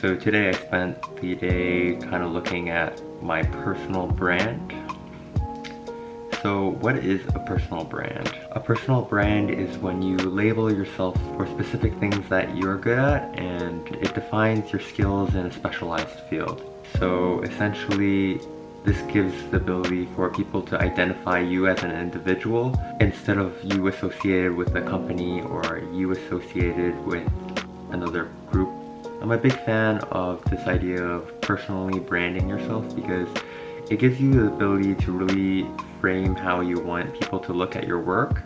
So today I spent the day kind of looking at my personal brand. So what is a personal brand? A personal brand is when you label yourself for specific things that you're good at and it defines your skills in a specialized field. So essentially, this gives the ability for people to identify you as an individual instead of you associated with a company or you associated with another group. I'm a big fan of this idea of personally branding yourself because it gives you the ability to really frame how you want people to look at your work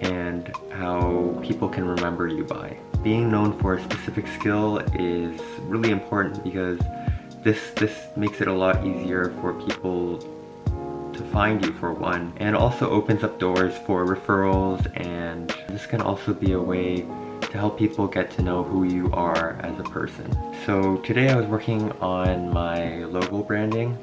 and how people can remember you by. Being known for a specific skill is really important because this makes it a lot easier for people to find you, for one, and also opens up doors for referrals, and this can also be a way to help people get to know who you are as a person. So today I was working on my logo branding,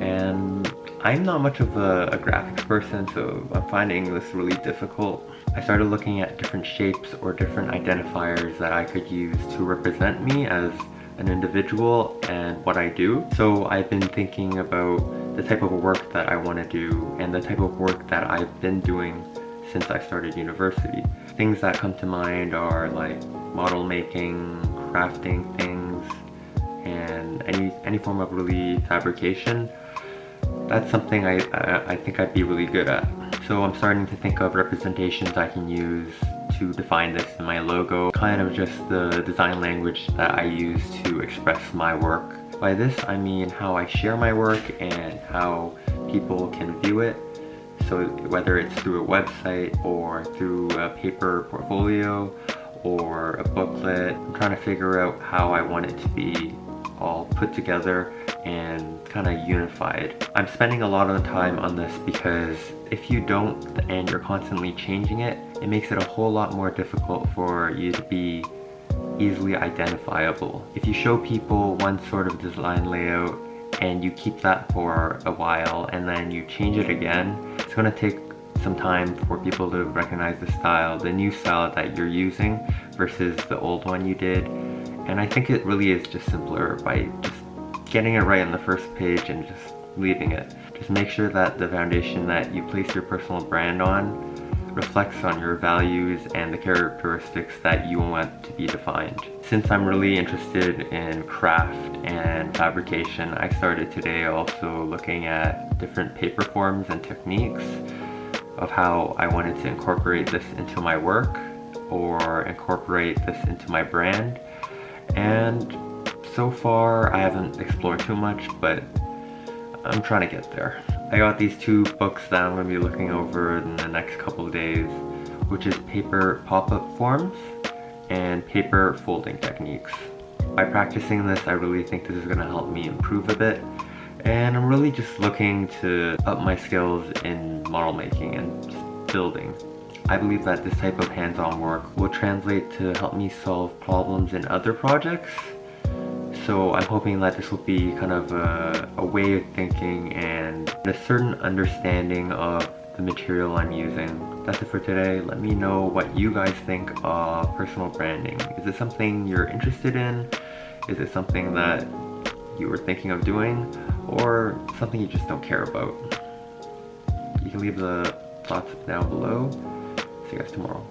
and I'm not much of a graphics person, so I'm finding this really difficult. I started looking at different shapes or different identifiers that I could use to represent me as an individual and what I do. So I've been thinking about the type of work that I want to do and the type of work that I've been doing since I started university. Things that come to mind are like model making, crafting things, and any form of really fabrication. That's something I think I'd be really good at. So I'm starting to think of representations I can use to define this in my logo, kind of just the design language that I use to express my work. By this I mean how I share my work and how people can view it. So whether it's through a website or through a paper portfolio or a booklet, I'm trying to figure out how I want it to be all put together and kind of unified. I'm spending a lot of the time on this because if you don't and you're constantly changing it, it makes it a whole lot more difficult for you to be easily identifiable. If you show people one sort of design layout and you keep that for a while and then you change it again, it's going to take some time for people to recognize the style, the new style that you're using versus the old one you did. And I think it really is just simpler by just getting it right on the first page and just leaving it. Just make sure that the foundation that you place your personal brand on reflects on your values and the characteristics that you want to be defined. Since I'm really interested in craft and fabrication, I started today also looking at different paper forms and techniques of how I wanted to incorporate this into my work or incorporate this into my brand. And so far I haven't explored too much, but I'm trying to get there. I got these two books that I'm going to be looking over in the next couple of days, which is Paper Pop-Up Forms and Paper Folding Techniques. By practicing this, I really think this is going to help me improve a bit, and I'm really just looking to up my skills in model making and just building. I believe that this type of hands-on work will translate to help me solve problems in other projects. So I'm hoping that this will be kind of a way of thinking and a certain understanding of the material I'm using. That's it for today. Let me know what you guys think of personal branding. Is it something you're interested in? Is it something that you were thinking of doing? Or something you just don't care about? You can leave the thoughts down below. See you guys tomorrow.